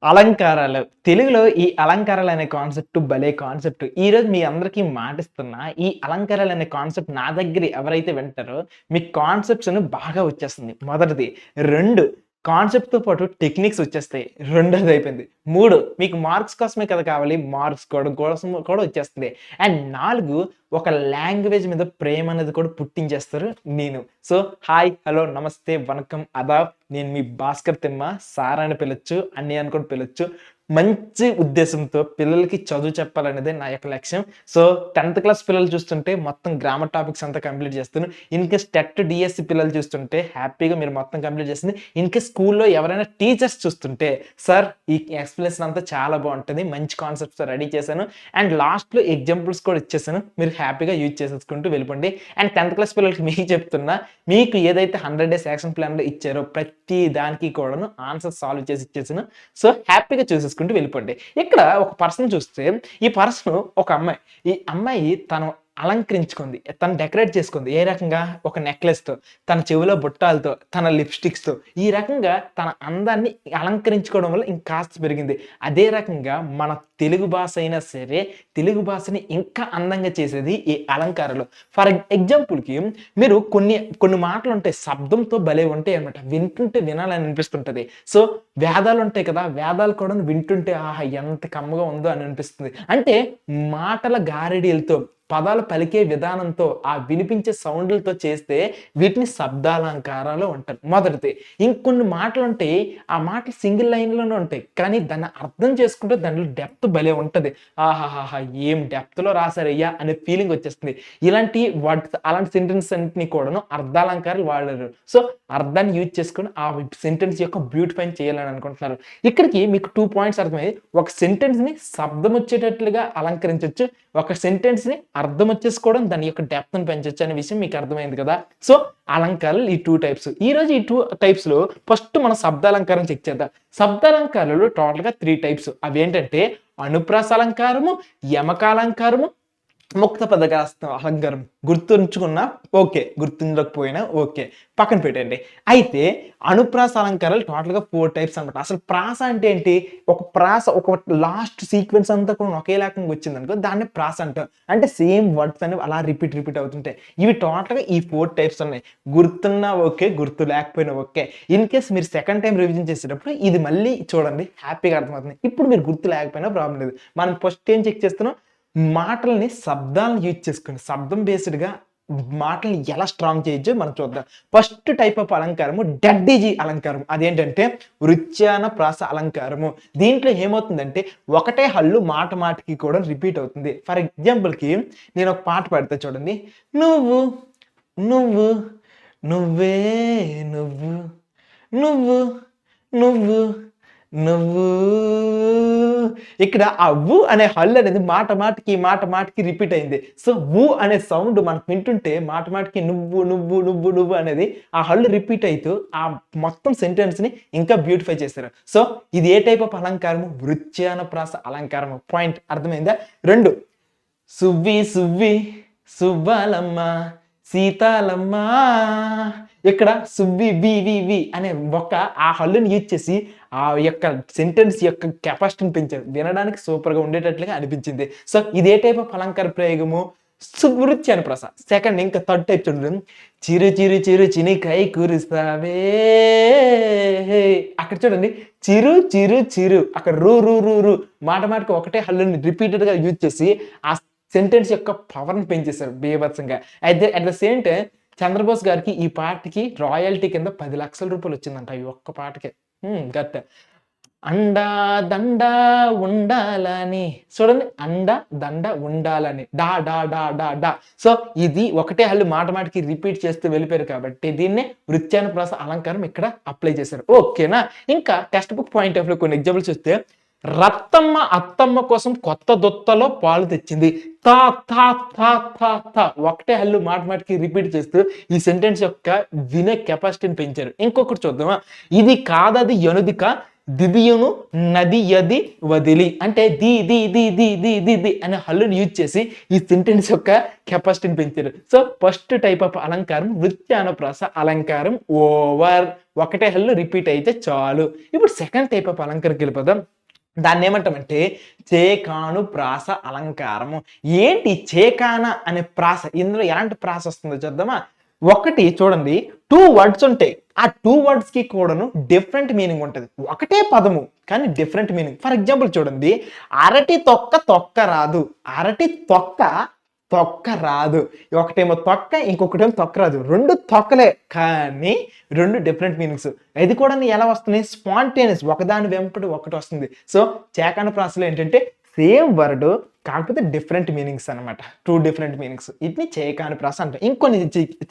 అలంకారాలు. తెలుగులో ఈ అలంకారాలనే కాన్సెప్ట్ భలే కాన్సెప్ట్. ఈరోజు మీ అందరికీ మాటిస్తున్నా, ఈ అలంకారాలనే కాన్సెప్ట్ నా దగ్గర ఎవరైతే వింటారో, మీకు కాన్సెప్ట్స్ బాగా వచ్చేస్తుంది. మొదటిది. 2 కాన్సెప్ట్‌తో పాటు టెక్నిక్స్ వచ్చేస్తాయి. రెండోదయిపోయింది. 3 మీకు మార్క్స్ కోసమే కదా కావాలి. మార్క్స్ కోసం కూడా వచ్చేస్తుంది. అండ్ 4 ఒక లాంగ్వేజ్ మీద ప్రేమ అనేది కూడా పుట్టించేస్తారు నేను. సో, హాయ్, హలో, నమస్తే, వణకం, అదాబ్. నేను మీ భాస్కర్ తిమ్మ. సార్ అని పిలొచ్చు, అన్నయ్య అని కూడా పిలొచ్చు. మంచి ఉద్దేశంతో పిల్లలకి చదువు చెప్పాలనేదే నా యొక్క లక్ష్యం. సో, 10థ్ క్లాస్ పిల్లలు చూస్తుంటే మొత్తం గ్రామర్ టాపిక్స్ అంతా కంప్లీట్ చేస్తాను. ఇన్‌కేస్ టెట్, డీఎస్సీ పిల్లలు చూస్తుంటే హ్యాపీగా మీరు మొత్తం కంప్లీట్ చేసింది. ఇన్‌కేస్ స్కూల్‌లో ఎవరైనా టీచర్స్ చూస్తుంటే, సార్ ఈ ఎక్స్‌ప్లనేషన్ అంతా చాలా బావుంటది. మంచి కాన్సెప్ట్స్ రెడీ చేశాను. అండ్ లాస్ట్‌లో ఎగ్జాంపుల్స్ కూడా ఇచ్చేసాను. మీరు హ్యాపీగా యూజ్ చేసేసుకుంటూ వెళ్ళిపోండి. అండ్ 10థ్ క్లాస్ పిల్లలకి మీకు చెప్తున్నా, మీకు ఏదైతే 100 డేస్ యాక్షన్ ప్లాన్‌లో ఇచ్చారో ప్రతి దానికి కూడాను ఆన్సర్ సాల్వ్ చేసి ఇచ్చేసాను. సో, హ్యాపీగా చూసేసుకుంటూ వెళ్ళిపోండి. ఇక్కడ ఒక పర్సన్ చూస్తే, ఈ పర్సన్ ఒక అమ్మాయి. ఈ అమ్మాయి తను అలంకరించుకుంది. తను డెకరేట్ చేసుకుంది. ఏ రకంగా? ఒక నెక్లెస్‌తో, తన చెవిలో బుట్టాలతో, తన లిప్‌స్టిక్స్‌తో ఈ రకంగా తన అందాన్ని అలంకరించుకోవడం వల్ల ఇంకాస్త పెరిగింది. అదే రకంగా మన తెలుగు భాష అయినా సరే, తెలుగు భాషని ఇంకా అందంగా చేసేది ఈ అలంకారాలు. ఫర్ ఎగ్జాంపుల్‌కి మీరు కొన్ని మాటలుంటాయి శబ్దంతో భలే ఉంటాయన్నమాట. వింటుంటే వినాలని అనిపిస్తుంటది. సో, వేదాలుంటాయి కదా! వేదాలు కూడా వింటుంటే ఆహా! ఎంత కమ్మగా ఉందో అని అనిపిస్తుంది. అంటే మాటల గారడీలతో, పదాలు పలికే విధానంతో, ఆ వినిపించే సౌండ్‌లతో చేస్తే వీటిని శబ్దాలంకారాలు అంటారు. మొదటిది. ఇంకొన్ని మాటలుంటాయి. ఆ మాటలు సింగిల్ లైన్‌లోనే ఉంటాయి. కానీ దాన్ని అర్థం చేసుకుంటే దాంట్లో డెప్త్ భలే ఉంటది. ఆహాహాహా! ఏం డెప్త్‌లో రాసారయ్యా అనే ఫీలింగ్ వచ్చేస్తుంది. ఇలాంటి అలాంటి సెంటెన్స్ అన్నిటిని కూడాను అర్ధాలంకారాలు వాడారు. సో, అర్థాన్ని యూజ్ చేసుకొని ఆ సెంటెన్స్ యొక్క బ్యూటిఫైన్ చేయాలని అనుకుంటున్నారు. ఇక్కడికి మీకు 2 పాయింట్స్ అర్థమయ్యాయి. ఒక సెంటెన్స్‌ని శబ్దం వచ్చేటట్లుగా అలంకరించొచ్చు. ఒక సెంటెన్స్‌ని అర్థం వచ్చేసుకోవడం, దాని యొక్క డెప్త్‌ని పెంచొచ్చు అనే విషయం మీకు అర్థమైంది కదా! సో, అలంకారాలు ఈ 2 టైప్స్. ఈరోజు ఈ 2 టైప్స్‌లో ఫస్ట్ మనం శబ్దాలంకారం చెక్ చేద్దాం. శబ్దాలంకారాలు టోటల్‌గా 3 టైప్స్. అవేంటంటే అనుప్రాస అలంకారము, యమకాలంకారము, ముక్త అలంకారం. గుర్తుంచుకున్నా ఓకే. గుర్తుండకపోయినా ఓకే. పక్కన పెట్టండి. అయితే అనుప్రాస అలంకారాలు టోటల్‌గా 4 టైప్స్ అన్నమాట. అసలు ప్రాస అంటే ఏంటి? ఒక ప్రాస ఒక లాస్ట్ సీక్వెన్స్ అంతా కూడా ఒకే రకంగా వచ్చిందనుకో దాన్ని ప్రాస అంటాం. అంటే సేమ్ వర్డ్స్ అనేవి అలా రిపీట్ అవుతుంటాయి. ఇవి టోటల్‌గా ఈ 4 టైప్స్ ఉన్నాయి. గుర్తున్నా ఓకే. గుర్తు లేకపోయినా ఓకే. ఇన్ కేస్ మీరు సెకండ్ టైమ్ రివిజన్ చేసేటప్పుడు ఇది మళ్ళీ చూడండి హ్యాపీగా అర్థమవుతుంది. ఇప్పుడు మీరు గుర్తు లేకపోయినా ప్రాబ్లమ్ లేదు. మనం ఫస్ట్ ఏం చెక్ చేస్తున్నాం? మాటల్ని శబ్దాలను యూజ్ చేసుకొని శబ్దం బేస్డ్‌గా మాటల్ని ఎలా స్ట్రాంగ్ చేయొచ్చో మనం చూద్దాం. ఫస్ట్ టైప్ ఆఫ్ అలంకారము డడ్డీజీ అలంకారం. అదేంటంటే వృత్యాన ప్రాస అలంకారము. దీంట్లో ఏమవుతుందంటే ఒకటే హల్లు మాట మాటకి కూడా రిపీట్ అవుతుంది. ఫర్ ఎగ్జాంపుల్‌కి నేను ఒక పాట పాడతా చూడండి. నువ్వు నువ్వు నువ్వే నువ్వు నువ్వు నువ్వు నువ్వు ఇక్కడ ఆ 'వు' అనే హల్లు అనేది మాట మాటకి రిపీట్ అయింది. సో, 'వు' అనే సౌండ్ మనకు వింటుంటే మాట మాటకి నువ్వు అనేది ఆ హల్లు రిపీట్ అయితూ ఆ మొత్తం సెంటెన్స్‌ని ఇంకా బ్యూటిఫై చేశారు. సో, ఇది ఏ టైప్ ఆఫ్ అలంకారము? వృత్యానుప్రాస అలంకారము. పాయింట్ అర్థమైందా? 2 సువ్వి సువ్వి సువ్వాలమ్మ సీతాలమ్మ. ఇక్కడ సువ్వి వి వి వి అనే ఒక ఆ హల్లుని యూజ్ చేసి ఆ యొక్క సెంటెన్స్ యొక్క కెపాసిటీని పెంచారు. వినడానికి సూపర్‌గా ఉండేటట్లుగా అనిపించింది. సో, ఇది ఏ టైప్ ఆఫ్ అలంకార ప్రయోగము? వృత్యానుప్రాస. సెకండ్ ఇంకా థర్డ్ టైప్ చూడండి. చిరు చిరు చిరు చినికై కురుస్తావే. అక్కడ చూడండి. చిరు చిరు చిరు అక్కడ రు రు రు రు మాటకి ఒకటే హల్లుని రిపీటెడ్‌గా యూజ్ చేసి ఆ సెంటెన్స్ యొక్క పవర్‌ని పెంచేశారు బీభత్సంగా. అయితే at the same time Chandrabose గారికి ఈ పాటకి రాయల్టీ కింద ₹10,00,000 వచ్చిందంట ఈ ఒక్క పాటకే. గట్. అండా దండ ఉండాలని చూడండి. అండ దండ ఉండాలని. డా డా డా డా డా. సో, ఇది ఒకటే హల్లు మాటకి రిపీట్ చేస్తూ వెళ్ళిపోయారు కాబట్టి దీన్నే వృత్యానుప్రాస అలంకారం ఇక్కడ అప్లై చేశారు. ఓకేనా? ఇంకా టెక్స్ట్ బుక్ పాయింట్ ఆఫ్ వ్యూలో కొన్ని ఎగ్జాంపుల్స్ చూస్తే రత్తమ్మ అత్తమ్మ కోసం కొత్త దొత్తలో పాలు తెచ్చింది. తా తా తా తా తా ఒకటే హల్లు మాటకి రిపీట్ చేస్తూ ఈ సెంటెన్స్ యొక్క వినే కెపాసిటీని పెంచారు. ఇంకొకటి చూద్దామా? ఇది కాదది ఎనుదిక దిదియును నది యది వదిలి అంటే the the the the the the the అనే హల్లుని యూజ్ చేసి ఈ సెంటెన్స్ యొక్క కెపాసిటీని పెంచారు. సో ఫస్ట్ టైప్ ఆఫ్ అలంకారం వృత్యానుప్రాస అలంకారం ఓవర్. ఒకటే హల్లు రిపీట్ అయితే చాలు. ఇప్పుడు సెకండ్ టైప్ ఆఫ్ అలంకారంకి వెళ్ళిపోదాం. దాన్ని ఏమంటామంటే చేకాను ప్రాస అలంకారము. ఏంటి చేకాన అనే ప్రాస? ఇందులో ఎలాంటి ప్రాస వస్తుందో చూద్దామా? ఒకటి చూడండి, 2 వర్డ్స్ ఉంటాయి. ఆ 2 వర్డ్స్ కి కూడాను డిఫరెంట్ మీనింగ్ ఉంటుంది. ఒకటే పదము కానీ డిఫరెంట్ మీనింగ్. ఫర్ ఎగ్జాంపుల్ చూడండి, అరటి తొక్క తొక్క రాదు. అరటి తొక్క తొక్క రాదు. ఒకటేమో తొక్క, ఇంకొకటేమో తొక్క రాదు. 2 తొక్కలే కానీ 2 డిఫరెంట్ మీనింగ్స్. ఇది కూడా ఎలా వస్తున్నాయి? స్పాంటేనియస్, ఒకదాని వెంపటి ఒకటి వస్తుంది. సో చేకాన ప్రాసలో ఏంటంటే సేమ్ వర్డ్ కాకపోతే డిఫరెంట్ మీనింగ్స్ అనమాట. 2 డిఫరెంట్ మీనింగ్స్. వీటిని చేకాని ప్రాస అంటాం. ఇంకొన్ని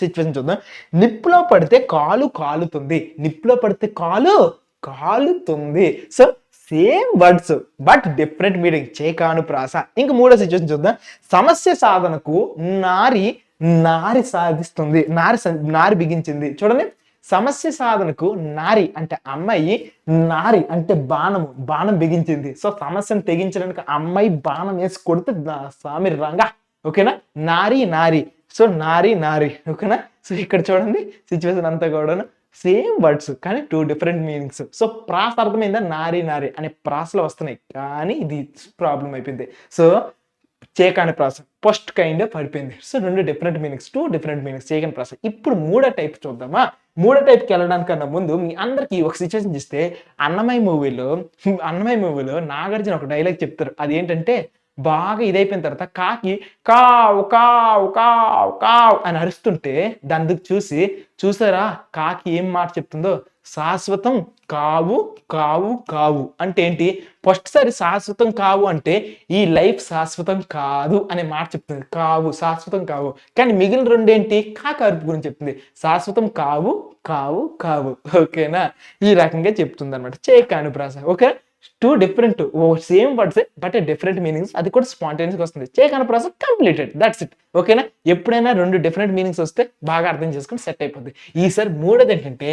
సిచ్యువేషన్ చూద్దాం. నిప్పులో పడితే కాలు కాలుతుంది. నిప్పులో పడితే కాలు కాలుతుంది. So same words but different meaning, చేకాను ప్రాస. ఇంక మూడో సిచ్యువేషన్ చూద్దాం. సమస్య సాధనకు నారి నారి సాధిస్తుంది. నారి బిగించింది. చూడండి, సమస్య సాధనకు నారి అంటే అమ్మాయి, నారి అంటే బాణం బిగించింది. సో సమస్యను తెగించడానికి అమ్మాయి బాణం వేసి కొడితే స్వామి రంగా. ఓకేనా? నారి నారి. సో నారి నారి. ఓకేనా? సో ఇక్కడ చూడండి సిచ్యువేషన్ అంతా కూడాను సేమ్ వర్డ్స్ కానీ 2 డిఫరెంట్ మీనింగ్స్. సో ప్రాస అర్థమైందా? నారి నారి అనే ప్రాసలో వస్తున్నాయి కానీ ఇది ప్రాబ్లం అయిపోయింది. సో చేకాని ప్రాస ఫస్ట్ కైండ్ పడిపోయింది. So 2 different meanings, 2 different meanings చేకాని ప్రాస. ఇప్పుడు మూడో టైప్ చూద్దామా? మూడో టైప్కి వెళ్ళడానికన్నా ముందు మీ అందరికి ఒక సిచ్యువేషన్ చూస్తే, అన్నమయ్య మూవీలో నాగార్జున ఒక డైలాగ్ చెప్తారు. అది ఏంటంటే, బాగా ఇదైపోయిన తర్వాత కాకి కావు కావు కావు కావు అని అరుస్తుంటే దాన్ని చూసి, చూసారా కాకి ఏం మాట చెప్తుందో? శాశ్వతం కావు కావు కావు అంటే ఏంటి? ఫస్ట్ సారి శాశ్వతం కావు అంటే ఈ లైఫ్ శాశ్వతం కాదు అనే మాట చెప్తుంది. కావు శాశ్వతం కావు. కానీ మిగిలిన రెండు ఏంటి? కాక అరుపు గురించి చెప్తుంది. శాశ్వతం కావు కావు కావు. ఓకేనా? ఈ రకంగా చెప్తుంది అనమాట చేకాను ప్రాస. Okay, 2 different same words but different meanings. అది కూడా స్పాంటేనియస్గా వస్తుంది. చేకాను ప్రాస కంప్లీటెడ్. That's it. ఓకేనా? ఎప్పుడైనా 2 డిఫరెంట్ మీనింగ్స్ వస్తే బాగా అర్థం చేసుకుని సెట్ అయిపోద్ది. ఈసారి మూడోది ఏంటంటే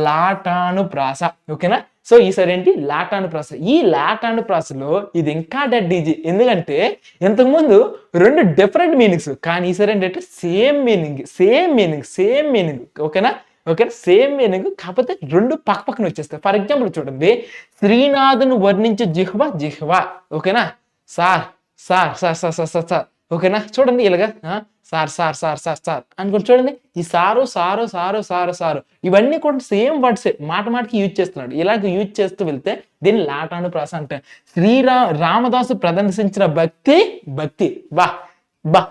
లాటాను ప్రాస. ఓకేనా? సో ఈసారి ఏంటి? లాటాను ప్రాస. ఈ లాటాను ప్రాసలో ఇది ఇంకా డెడ్ ఈజీ. ఎందుకంటే ఇంతకుముందు 2 డిఫరెంట్ మీనింగ్స్ కానీ ఈసారి ఏంటంటే సేమ్ మీనింగ్. ఓకేనా? ఓకే, సేమ్ మీనింగ్ కాకపోతే 2 పక్కన వచ్చేస్తాయి. ఫర్ ఎగ్జాంపుల్ చూడండి, శ్రీనాథును వర్ణించే జిహ్వ. ఓకేనా? Sir sir sir sir sir sir sir. ఓకేనా? చూడండి ఇలాగా sir sir sir sir sir అనుకోండి. చూడండి ఈ సారు ఇవన్నీ కూడా సేమ్ వర్డ్సే, మాటకి యూజ్ చేస్తున్నాడు. ఇలాగ యూజ్ చేస్తూ వెళ్తే దీన్ని లాటాను ప్రాస అంటే. రామదాసు ప్రదర్శించిన భక్తి బా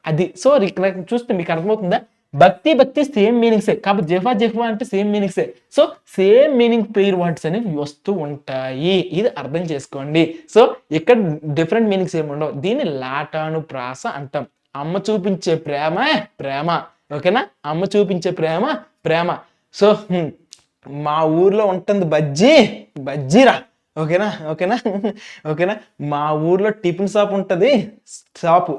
అది. సో ఇక్కడ చూస్తే మీకు అర్థమవుతుందా? భక్తి సేమ్ మీనింగ్సే కాబట్టి జిహ్వ అంటే సేమ్ మీనింగ్సే. So same meaning pair words అనేవి వస్తూ ఉంటాయి. ఇది అర్థం చేసుకోండి. సో ఇక్కడ డిఫరెంట్ మీనింగ్స్ ఏమి ఉండవు. దీన్ని లాటాను ప్రాస అంటాం. అమ్మ చూపించే ప్రేమ. ఓకేనా? అమ్మ చూపించే ప్రేమ. సో మా ఊర్లో ఉంటుంది బజ్జీరా. ఓకేనా? మా ఊర్లో టిఫిన్ షాప్ ఉంటుంది, షాపు.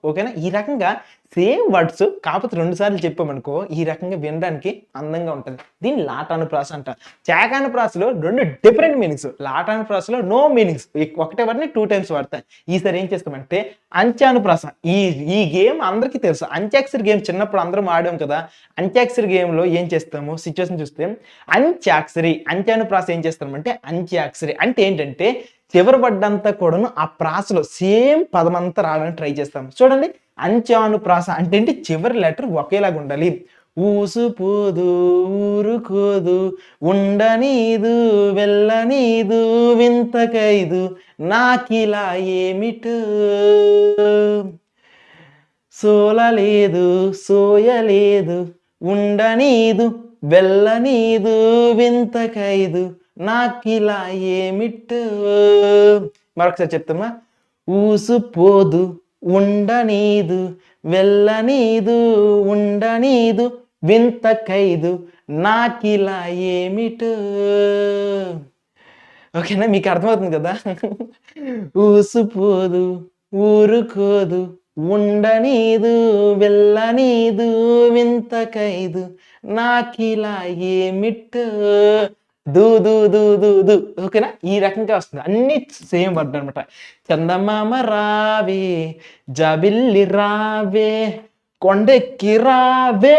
ఓకేనా? ఈ రకంగా సేమ్ వర్డ్స్ కాకపోతే 2 సార్లు చెప్పామనుకో ఈ రకంగా వినడానికి అందంగా ఉంటుంది. దీన్ని లాటాను ప్రాస అంట. చేకాను ప్రాసలో 2 డిఫరెంట్ మీనింగ్స్. లాటాను ప్రాసలో నో మీనింగ్స్. ఒకటే వర్డ్ని 2 టైమ్స్ వాడతాయి. ఈసారి ఏం చేస్తామంటే అంత్యాను ప్రాస. ఈ గేమ్ అందరికీ తెలుసు. అంత్యాక్షరి గేమ్ చిన్నప్పుడు అందరం ఆడాం కదా. అంత్యాక్షరి గేమ్లో ఏం చేస్తాము? సిచ్యువేషన్ చూస్తే అంత్యాను ప్రాస ఏం చేస్తామంటే అంత్యాక్షరి అంటే ఏంటంటే చివరి పడ్డంతా కూడాను ఆ ప్రాసలో సేమ్ పదమంతా రావడానికి ట్రై చేస్తాం. చూడండి, అంత్యాను ప్రాస అంటే ఏంటి? చివరి లెటర్ ఒకేలాగా ఉండాలి. ఊసుపోదు ఊరుకోదు ఉండనీదు వెళ్ళనీదు వింతకైదు నాకిలా ఏమిటో సోలలేదు సోయలేదు ఉండనీదు వెళ్ళనీదు వింతకైదు నాకిలా ఏమిటో. మరొకసారి చెప్తామా? ఊసుపోదు ఉండనీదు వెళ్ళనీదు ఉండనీదు వింతకైదు నాకిలా ఏమిటో. ఓకేనా? మీకు అర్థమవుతుంది కదా? ఊసుపోదు ఊరుకోదు ఉండనీదు వెళ్ళనీదు వింతకైదు నాకిలా ఏమిటో. దు దు దు దు దు. ఓకేనా? ఈ రకంగా వస్తుంది. అన్నీ సేమ్ వర్డ్ అనమాట. చందమామ రావే, జాబిల్లి రావే, కొండెక్కి రావే,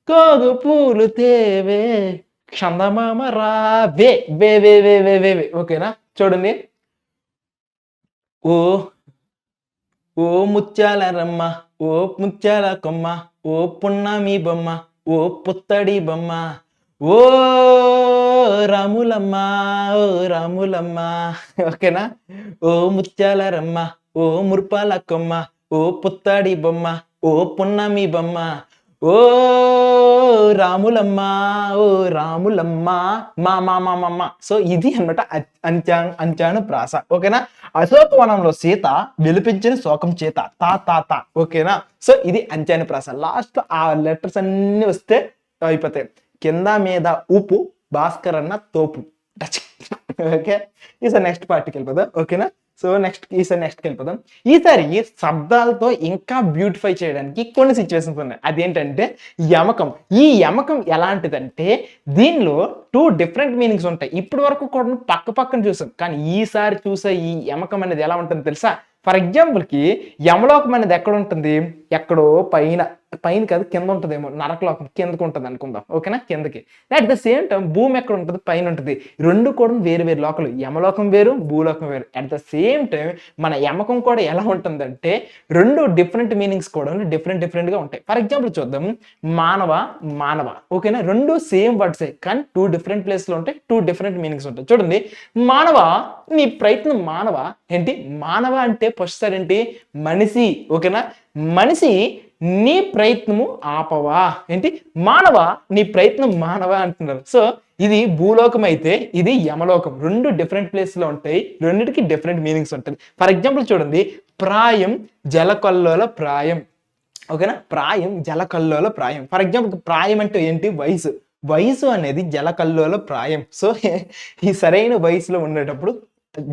కోగు పూలు తేవే, చందమామ రావే, వే వే వే వే వే వే. ఓకేనా? చూడండి. ఓ ఓ ముత్యాల రమ్మ, ఓ ముత్యాల కొమ్మ, ఓ పున్నమి బొమ్మ, ఓ పుత్తడి బొమ్మ, ఓ రాములమ్మ, ఓ రాములమ్మ. ఓకేనా? ఓ ముత్యాల రమ్మ, ఓ ముర్పాల కొమ్మ, ఓ పుత్తడి బొమ్మ, ఓ పున్నమి బొమ్మ, ఓ రాములమ్మ, ఓ రాములమ్మ, మా మా మా మమ్మ. సో ఇది అనమాట అంచాను ప్రాస. ఓకేనా? అశోకవనంలో సీత విలిపించిన శోకం చేత తా తా తా. ఓకేనా? సో ఇది అంచాను ప్రాస. లాస్ట్ ఆ లెటర్స్ అన్ని వస్తే అయిపోతాయి. కింద మీద ఉప్పు, భాస్కర్ అన్న తోపు. టచ్. ఓకే, ఈసారి నెక్స్ట్ పార్ట్కి వెళ్ళిపోదాం. ఓకేనా? సో నెక్స్ట్కి వెళ్ళిపోదాం. ఈసారి శబ్దాలతో ఇంకా బ్యూటిఫై చేయడానికి కొన్ని సిచ్యువేషన్స్ ఉన్నాయి. అదేంటంటే యమకం. ఈ యమకం ఎలాంటిదంటే దీనిలో 2 డిఫరెంట్ మీనింగ్స్ ఉంటాయి. ఇప్పటి వరకు కూడా పక్కన చూసాం, కానీ ఈసారి చూసే ఈ యమకం అనేది ఎలా ఉంటుందో తెలుసా? ఫర్ ఎగ్జాంపుల్కి యమలోకం అనేది ఎక్కడ ఉంటుంది? ఎక్కడో పైన, పైన కాదు కింద ఉంటుందేమో, నరకలోకం కిందకు ఉంటుంది అనుకుందాం. ఓకేనా? కిందకి. అట్ ద సేమ్ టైం భూమి ఎక్కడ ఉంటుంది? పైన ఉంటుంది. రెండు కూడా వేరు వేరు లోకాలు. యమలోకం వేరు, భూలోకం వేరు. అట్ ద సేమ్ టైం మన యమకం కూడా ఎలా ఉంటుందంటే 2 డిఫరెంట్ మీనింగ్స్ కూడా డిఫరెంట్గా ఉంటాయి. ఫర్ ఎగ్జాంపుల్ చూద్దాం. మానవ, మానవ. ఓకేనా? 2 సేమ్ వర్డ్సే, కానీ 2 డిఫరెంట్ ప్లేస్లో ఉంటాయి, 2 డిఫరెంట్ మీనింగ్స్ ఉంటాయి. చూడండి. మానవ, నీ ప్రయత్నం మానవ. ఏంటి మానవ అంటే ఫస్ట్ ఏంటి? మనిషి. ఓకేనా? మనిషి నీ ప్రయత్నము ఆపవా. ఏంటి మానవ, నీ ప్రయత్నం మానవ అంటున్నారు. సో ఇది భూలోకం అయితే ఇది యమలోకం. 2 డిఫరెంట్ ప్లేస్ లో ఉంటాయి, రెండింటికి డిఫరెంట్ మీనింగ్స్ ఉంటాయి. ఫర్ ఎగ్జాంపుల్ చూడండి. ప్రాయం, జలకల్లోల ప్రాయం. ఓకేనా? ప్రాయం, జలకల్లోల ప్రాయం. ఫర్ ఎగ్జాంపుల్ ప్రాయం అంటే ఏంటి? వయసు. వయసు అనేది జలకల్లోల ప్రాయం. సో ఈ సరైన వయసులో ఉండేటప్పుడు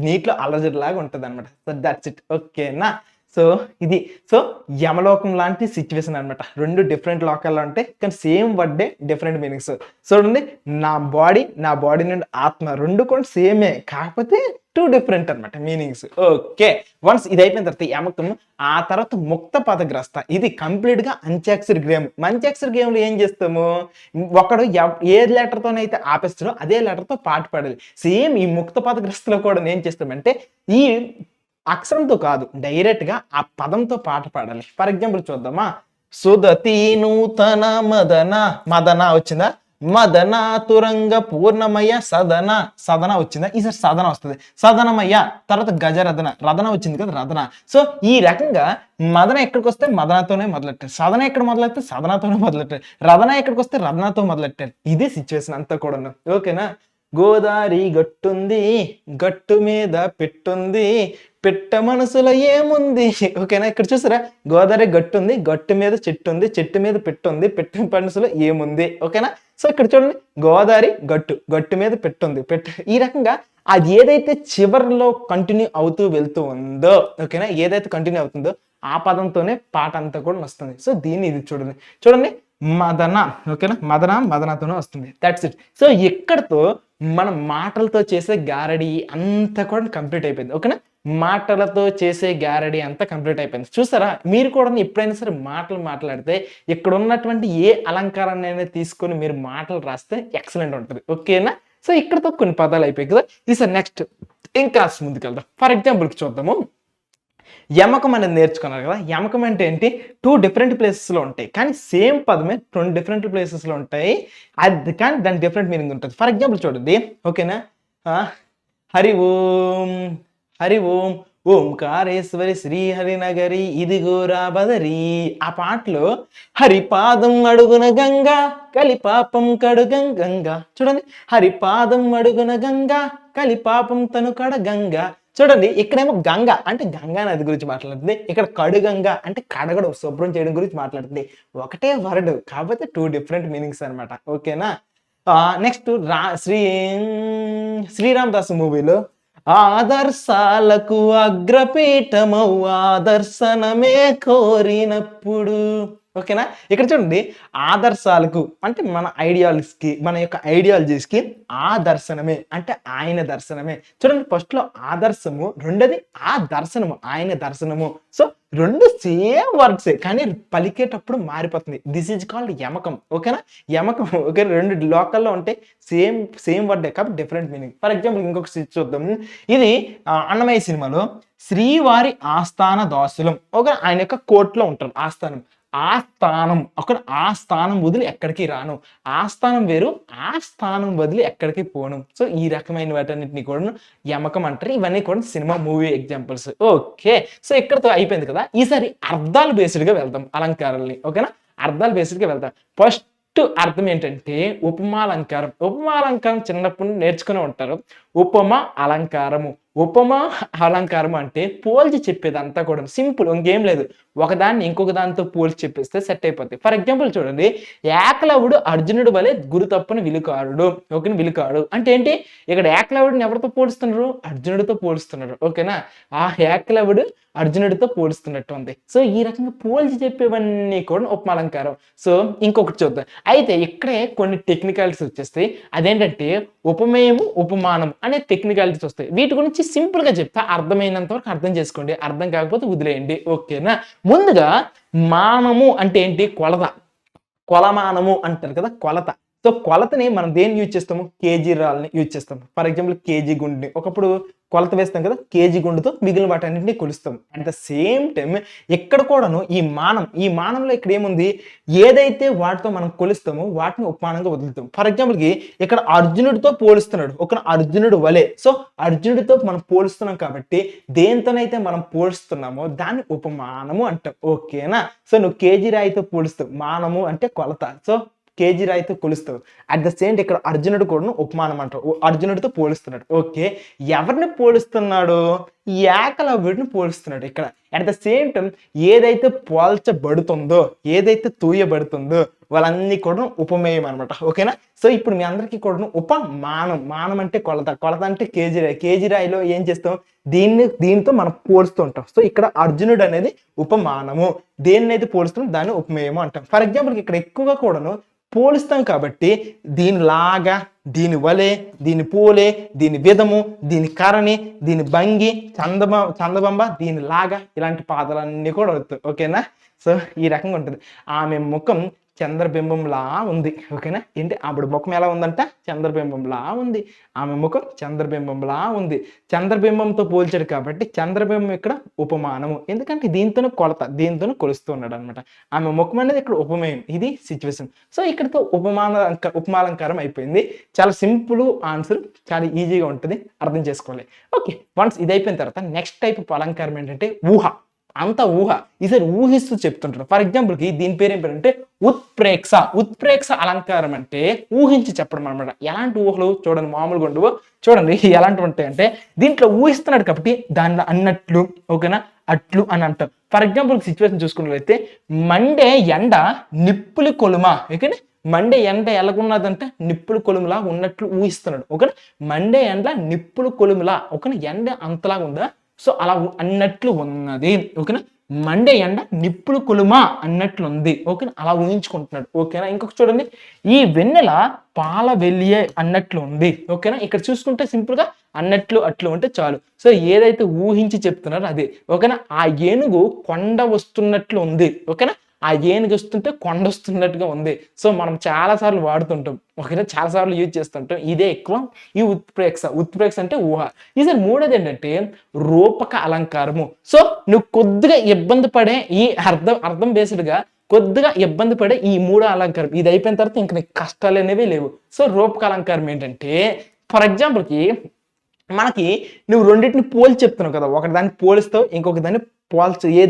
నీటిలో అలజడిలాగా ఉంటుంది అనమాట. So that's it. ఓకేనా? సో ఇది యమలోకం లాంటి సిచ్యువేషన్ అనమాట. 2 డిఫరెంట్ లోకాల్లో ఉంటాయి, కానీ సేమ్ వర్డే డిఫరెంట్ మీనింగ్స్. చూడండి. నా బాడీ నుండి ఆత్మ, 2 కూడా సేమే, కాకపోతే 2 డిఫరెంట్ అనమాట మీనింగ్స్. ఓకే, వన్స్ ఇది అయిపోయిన తర్వాత యమకం, ఆ తర్వాత ముక్త పదగ్రస్త. ఇది కంప్లీట్ గా అంత్యాక్షరి గేమ్. అంత్యాక్షరి గేమ్ లో ఏం చేస్తాము? ఒకడు ఏ లెటర్ తోనైతే ఆపేస్తాడో అదే లెటర్ తో పాట పాడాలి. సేమ్ ఈ ముక్త పదగ్రస్తలో కూడా ఏం చేస్తామంటే ఈ అక్షరంతో కాదు, డైరెక్ట్ గా ఆ పదంతో పాట పాడాలి. ఫర్ ఎగ్జాంపుల్ చూద్దామా. సుదతి నూతన మదన, మదన వచ్చిందా? మదన తురంగ పూర్ణమయ సదన, సదన వచ్చిందా? ఈసారి సదన వస్తుంది. సదనమయ్య, తర్వాత గజరదన, రదన వచ్చింది కదా, రదన. సో ఈ రకంగా మదన ఎక్కడికి వస్తే మదనతోనే మొదలెట్టారు, సదన ఎక్కడ మొదలెడితే సదనతోనే మొదలెట్టారు, రదన ఎక్కడికి వస్తే రదనతో మొదలెట్టారు. ఇదే సిచ్యువేషన్ అంతా కూడా. ఓకేనా? గోదారి గట్టుంది, గట్టు మీద పెట్టుంది, పెట్ట మనసులో ఏముంది. ఓకేనా? ఇక్కడ చూసారా? గోదావరి గట్టు ఉంది, గట్టు మీద చెట్టు ఉంది, చెట్టు మీద పెట్టుంది, పెట్ట మనసులో ఏముంది. ఓకేనా? సో ఇక్కడ చూడండి. గోదావరి గట్టు, గట్టు మీద పెట్టుంది, ఈ రకంగా అది ఏదైతే చివరిలో కంటిన్యూ అవుతూ వెళ్తూ ఉందో, ఓకేనా, ఏదైతే కంటిన్యూ అవుతుందో ఆ పదంతోనే పాట అంతా కూడా వస్తుంది. సో దీన్ని ఇది చూడండి. మదన. ఓకేనా? మదనతోనే వస్తుంది. That's it. సో ఇక్కడతో మనం మాటలతో చేసే గారడి అంతా కూడా కంప్లీట్ అయిపోయింది. ఓకేనా? మాటలతో చేసే గ్యారడీ అంతా కంప్లీట్ అయిపోయింది. చూసారా? మీరు కూడా ఎప్పుడైనా సరే మాట్లాడితే ఇక్కడ ఉన్నటువంటి ఏ అలంకారాన్ని అయినా తీసుకొని మీరు మాటలు రాస్తే ఎక్సలెంట్ ఉంటుంది. ఓకేనా? సో ఇక్కడతో కొన్ని పదాలు అయిపోయాయి కదా. ఈసారి నెక్స్ట్ ఇంకా ముందుకెళ్దాం. ఫర్ ఎగ్జాంపుల్కి చూద్దాము. యమకం అనేది నేర్చుకున్నారు కదా. యమకం అంటే ఏంటి? 2 డిఫరెంట్ ప్లేసెస్లో ఉంటాయి, కానీ సేమ్ పదమే 2 డిఫరెంట్ ప్లేసెస్లో ఉంటాయి. అది కానీ దాని డిఫరెంట్ మీనింగ్ ఉంటుంది. ఫర్ ఎగ్జాంపుల్ చూడండి. ఓకేనా? హరి ఓం, హరి ఓం, ఓంకారేశ్వరి శ్రీ హరినగరి ఇదిగోరా బదరి. ఆ పాటలో హరిపాదం అడుగున గంగా కలిపాపం కడుగంగా. చూడండి. హరిపాదం అడుగున గంగా కలిపాపం తను కడగంగా. చూడండి. ఇక్కడేమో గంగ అంటే గంగా నది గురించి మాట్లాడుతుంది, ఇక్కడ కడుగంగా అంటే కడగడం, శుభ్రం చేయడం గురించి మాట్లాడుతుంది. ఒకటే వర్డ్, కాకపోతే 2 డిఫరెంట్ మీనింగ్స్ అనమాట. ఓకేనా? నెక్స్ట్ శ్రీరామ్ దాస్ మూవీలో ఆదర్శాలకు అగ్రపీఠమౌ ఆదర్శనమే కోరినప్పుడు ఓకేనా? ఇక్కడ చూడండి ఆదర్శాలకు అంటే మన ఐడియాలజీస్‌కి మన యొక్క ఐడియాలజీస్‌కి ఆ దర్శనమే అంటే ఆయన దర్శనమే. చూడండి ఫస్ట్‌లో ఆదర్శము, రెండోది ఆ దర్శనము ఆయన దర్శనము. సో 2 సేమ్ వర్డ్సే కానీ పలికేటప్పుడు మారిపోతుంది. దిస్ ఈజ్ కాల్డ్ యమకం. ఓకేనా? యమకం ఓకే. 2 లోకల్‌లో ఉంటాయి. సేమ్ వర్డే కాబట్టి డిఫరెంట్ మీనింగ్. ఫర్ ఎగ్జాంపుల్ ఇంకొక చూద్దాం. ఇది 'అన్నమయ్య' సినిమాలో శ్రీవారి ఆస్థాన దాసులం. ఓకే. ఆయన యొక్క కోర్ట్‌లో ఉంటారు ఆస్థానం. ఆస్థానం అక్కడ ఆ స్థానం వదిలి ఎక్కడికి రాను. ఆస్థానం వేరు, ఆ స్థానం వదిలి ఎక్కడికి పోను. సో ఈ రకమైన వాటన్నిటిని కూడా యమకం అంటారు. ఇవన్నీ కూడా cinema movie examples. Okay. So ఇక్కడితో అయిపోయింది కదా! ఈసారి అర్థాలు బేస్డ్‌గా వెళ్దాం అలంకారాల్ని. ఓకేనా? అర్థాలు బేస్డ్‌గా వెళ్దాం. ఫస్ట్ అర్థం ఏంటంటే ఉపమాలంకారం. ఉపమాలంకారం చిన్నప్పుడు నేర్చుకునే ఉంటారు. ఉపమ అలంకారము. ఉపమ అలంకారం అంటే పోల్చి చెప్పేదంతా కూడా సింపుల్ ఇంకేం లేదు. ఒకదాన్ని ఇంకొక దానితో పోల్చి చెప్పేస్తే సెట్ అయిపోద్ది. ఫర్ ఎగ్జాంపుల్ చూడండి. ఏకలవుడు అర్జునుడు వలె గురి తప్పని విలుకాడు. ఓకేనా? విలుకాడు అంటే ఏంటి? ఇక్కడ ఏకలవుడిని ఎవరితో పోలుస్తున్నారు? అర్జునుడితో పోలుస్తున్నారు. ఓకేనా? ఆ ఏకలవుడు అర్జునుడితో పోలుస్తున్నట్టు ఉంది. సో ఈ రకంగా పోల్చి చెప్పేవన్నీ కూడా ఉపమాలంకారం. సో ఇంకొకటి చూద్దాం. అయితే ఇక్కడే కొన్ని టెక్నికాలిటీస్ వచ్చేస్తాయి. అదేంటంటే ఉపమేయము, ఉపమానం అనే టెక్నికాలిటీస్ వస్తాయి. వీటి గురించి సింపుల్‌గా చెప్తా. అర్థమైనంత వరకు అర్థం చేసుకోండి. అర్థం కాకపోతే వదిలేయండి. ఓకేనా? ముందుగా మానము అంటే ఏంటి? కొలత. కొలమానము అంటారు కదా! కొలత. సో కొలతని మనం దేన్ని యూజ్ చేస్తాము? కేజీ రాళ్ళని యూజ్ చేస్తాం. ఫర్ ఎగ్జాంపుల్ కేజీ గుండుని ఒకప్పుడు కొలత వేస్తాం కదా! కేజీ గుండుతో మిగిలిన వాటన్నిటిని కొలుస్తాం. అట్ ద సేమ్ టైమ్ ఇక్కడ కూడాను ఈ మానంలో ఇక్కడ ఏముంది? ఏదైతే వాటితో మనం కొలుస్తామో వాటిని ఉపమానంగా వదులుతాం. ఫర్ ఎగ్జాంపుల్‌కి ఇక్కడ అర్జునుడితో పోలుస్తున్నాడు. ఒక అర్జునుడు వలె. సో అర్జునుడితో మనం పోలుస్తున్నాం కాబట్టి దేనితోనైతే మనం పోలుస్తున్నామో దాన్ని ఉపమానము అంటాం. ఓకేనా? సో నువ్వు కేజీ రాయితో పోలుస్తావు. మానము అంటే కొలత. సో కేజీ రాయితో కొలుస్తావు. అట్ ద సేమ్ ఇక్కడ అర్జునుడు కూడా ఉపమానం అంటారు. అర్జునుడితో పోలుస్తున్నాడు. ఓకే. ఎవరిని పోలుస్తున్నాడు? ఏకలవ్యుడిని పోలుస్తున్నాడు ఇక్కడ. అట్ ద సేమ్ టైమ్ ఏదైతే పోల్చబడుతుందో, ఏదైతే తూయబడుతుందో వాళ్ళన్నీ కూడా ఉపమేయం అనమాట. ఓకేనా? సో ఇప్పుడు మీ అందరికీ కూడా ఉపమానం. మానం అంటే కొలత. కొలత అంటే కేజీ రాయి. కేజీ రాయిలో ఏం చేస్తాం? దీనితో మనం పోలుస్తూ ఉంటాం. సో ఇక్కడ అర్జునుడు అనేది ఉపమానము. దేన్నైతే పోలుస్తాం దాన్ని ఉపమేయము అంటాం. ఫర్ ఎగ్జాంపుల్ ఇక్కడ ఎక్కువగా కూడాను పోలుస్తాం కాబట్టి దీనిలాగా, దీని వలె, దీని పోలే, దీని విధము, దీని కరణి, దీని భంగి, చందబంబ, దీనిలాగా ఇలాంటి పాదాలన్నీ కూడా వస్తాయి. ఓకేనా? సో ఈ రకంగా ఉంటుంది. ఆమె ముఖం చంద్రబింబంలా ఉంది. ఓకేనా? ఏంటి ఆవిడ ముఖం ఎలా ఉందంట? చంద్రబింబంలా ఉంది. ఆమె ముఖం చంద్రబింబంలా ఉంది. చంద్రబింబంతో పోల్చాడు కాబట్టి చంద్రబింబం ఇక్కడ ఉపమానము. ఎందుకంటే దీంతోనే కొలత, దీంతోనే కొలుస్తూ ఉన్నాడు అనమాట. ఆమె ముఖం అనేది ఇక్కడ ఉపమేయం. ఇది సిచ్యువేషన్. సో ఇక్కడితో ఉపమాలంకారం అయిపోయింది. చాలా సింపుల్ ఆన్సర్. చాలా ఈజీగా ఉంటుంది. అర్థం చేసుకోవాలి. ఓకే. వన్స్ ఇది అయిపోయిన తర్వాత నెక్స్ట్ టైప్ ఆఫ్ అలంకారం ఏంటంటే ఊహ. అంత ఊహ. ఈసారి ఊహిస్తూ చెప్తుంటారు. ఫర్ ఎగ్జాంపుల్‌కి దీని పేరు ఏం పేరంటే ఉత్ప్రేక్ష. ఉత్ప్రేక్ష అలంకారం అంటే ఊహించి చెప్పడం అనమాట. ఎలాంటి ఊహలు చూడండి మామూలుగా ఉండవు. చూడండి ఎలాంటివి ఉంటాయంటే దీంట్లో ఊహిస్తున్నాడు కాబట్టి దానిలో అన్నట్లు, ఓకేనా? అట్లు అని అంటాం. ఫర్ ఎగ్జాంపుల్ సిచ్యువేషన్ చూసుకున్నట్లయితే మండే ఎండ నిప్పులు కొలుమ. ఓకేనా? మండే ఎండ ఎలాగున్నదంటే నిప్పులు కొలుములా ఉన్నట్లు ఊహిస్తున్నాడు. ఓకేనా? మండే ఎండ నిప్పులు కొలుములా. ఓకేనా? ఎండ అంతలాగా ఉందా? సో అలా అన్నట్లు ఉన్నది. ఓకేనా? మండే ఎండ నిప్పులు కొలుమా అన్నట్లు ఉంది. ఓకేనా? అలా ఊహించుకుంటున్నాడు. ఓకేనా? ఇంకొక చూడండి. ఈ వెన్నెల పాల వెల్లియే అన్నట్లు ఉంది. ఓకేనా? ఇక్కడ చూసుకుంటే సింపుల్ గా అన్నట్లు అట్లు ఉంటే చాలు. సో ఏదైతే ఊహించి చెప్తున్నారో అదే. ఓకేనా? ఆ ఏనుగు కొండ వస్తున్నట్లు ఉంది. ఓకేనా? ఆ ఏనుగు వస్తుంటే కొండ వస్తున్నట్టుగా ఉంది. సో మనం చాలా సార్లు వాడుతుంటాం. ఓకేనా? చాలా సార్లు యూజ్ చేస్తుంటాం. ఇదే ఎక్కువ ఈ ఉత్ప్రేక్ష. ఉత్ప్రేక్ష అంటే ఊహ. ఈసారి మూడోది ఏంటంటే రూపక అలంకారము. సో నువ్వు కొద్దిగా ఇబ్బంది పడే ఈ అర్థం బేస్డ్‌గా కొద్దిగా ఇబ్బంది పడే ఈ మూడో అలంకారం. ఇది అయిపోయిన తర్వాత ఇంక నీకు కష్టాలు అనేవి లేవు. సో రూపక అలంకారం ఏంటంటే ఫర్ ఎగ్జాంపుల్‌కి మనకి నువ్వు రెండిటిని పోల్చి చెప్తున్నావు కదా! ఒకటి దాన్ని పోలుస్తావు. ఇంకొక దాన్ని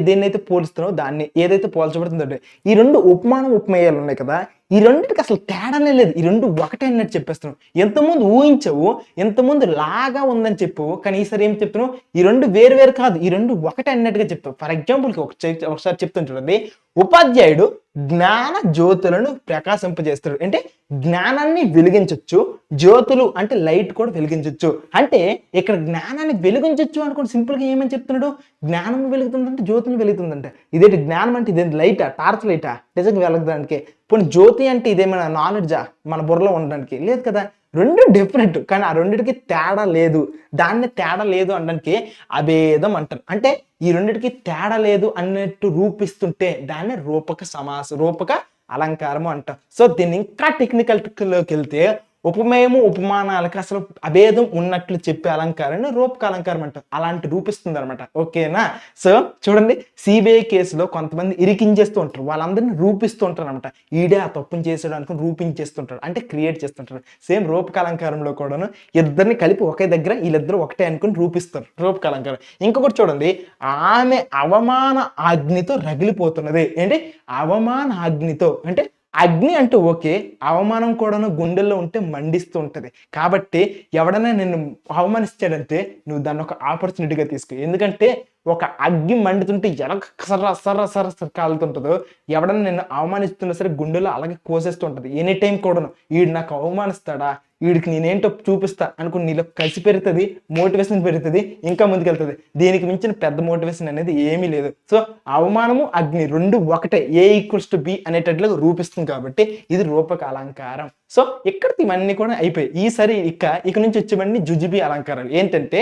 దేన్నైతే పోలుస్తున్నావో దాన్ని. ఏదైతే పోల్చబడుతుందో ఈ 2 ఉపమానం, ఉపమేయాలు ఉన్నాయి కదా! ఈ రెండిటికి అసలు తేడానే లేదు. ఈ 2 ఒకటే అన్నట్టు చెప్పేస్తున్నావు. ఇంతకుముందు ఊహించావు. ఇంతకుముందు లాగా ఉందని చెప్పావు. కానీ ఈసారి ఏం చెప్తున్నావు? ఈ 2 వేరు వేరు కాదు. ఈ 2 ఒకటే అన్నట్టుగా చెప్తావు. ఫర్ ఎగ్జాంపుల్‌కి ఒకసారి చెప్తాను చూడండి. ఉపాధ్యాయుడు జ్ఞాన జ్యోతులను ప్రకాశింపజేస్తాడు. అంటే జ్ఞానాన్ని వెలిగించొచ్చు. జ్యోతులు అంటే లైట్ కూడా వెలిగించొచ్చు. అంటే ఇక్కడ జ్ఞానాన్ని వెలిగించొచ్చు అనుకోండి. సింపుల్‌గా ఏమని చెప్తున్నాడు? జ్ఞానం వెలుగుతుందంటే జ్యోతులు వెలుగుతుందంట. ఇదేంటి జ్ఞానం అంటే ఇదేంటి లైటా? టార్చ్ లైటా? నిజంగా వెలగడానికి? పోనీ జ్యోతి అంటే ఇదేమైనా నాలెడ్జా మన బుర్రలో ఉండడానికి? లేదు కదా! 2 డిఫరెంట్. కానీ ఆ రెండిటికి తేడా లేదు. దాన్ని తేడా లేదు అనడానికి అభేదం అంటారు. అంటే ఈ రెండిటికి తేడా లేదు అన్నట్టు రూపిస్తుంటే దాన్ని రూపక అలంకారము అంటాం. సో దీన్ని ఇంకా టెక్నికల్‌లోకెళ్తే ఉపమేయము, ఉపమానాలకి అసలు అభేదం ఉన్నట్లు చెప్పే అలంకారాన్ని రూపక అలంకారం అంటాం. అలాంటి రూపిస్తుందనమాట. ఓకేనా? సో చూడండి, సీబీఐ కేసులో కొంతమంది ఇరికించేస్తూ ఉంటారు. వాళ్ళందరిని రూపిస్తూ ఉంటారనమాట. ఈడే ఆ తప్పుని చేసాడు అనుకుని రూపించేస్తుంటాడు. అంటే క్రియేట్ చేస్తుంటారు. సేమ్ రూపక అలంకారంలో కూడాను ఇద్దరిని కలిపి ఒకే దగ్గర వీళ్ళిద్దరూ ఒకటే అనుకుని రూపిస్తారు రూపక అలంకారం. ఇంకొకటి చూడండి, ఆమె అవమాన అగ్నితో రగిలిపోతున్నది. ఏంటి? అవమాన అగ్నితో. అంటే అగ్ని అంటే ఓకే, అవమానం కూడాను గుండెల్లో ఉంటే మండిస్తూ ఉంటది. కాబట్టి ఎవడైనా నిన్ను అవమానిస్తాడంటే నువ్వు దాన్ని ఒక ఆపర్చునిటీగా తీసుకో. ఎందుకంటే ఒక అగ్గి మండుతుంటే ఎలా సర్ర కాలుతుంటుందో, ఎవడైనా నిన్ను అవమానిస్తున్నా సరే గుండెలో అలాగే కోసేస్తూ ఉంటది. ఎనీ టైం కూడాను ఈడు నాకు అవమానిస్తాడా, వీడికి నేనేంటో చూపిస్తా అనుకుని నీలో కలిసి పెరుగుతుంది, మోటివేషన్ పెరుగుతుంది, ఇంకా ముందుకెళ్తుంది. దీనికి మించిన పెద్ద మోటివేషన్ అనేది ఏమీ లేదు. సో అవమానము అగ్ని రెండు ఒకటే, A=B అనేటట్లుగా రూపిస్తుంది. కాబట్టి ఇది రూపక అలంకారం. సో ఇక్కడ ఇవన్నీ కూడా అయిపోయాయి. ఈసారి ఇక నుంచి వచ్చేవన్నీ జుజుబి అలంకారాలు. ఏంటంటే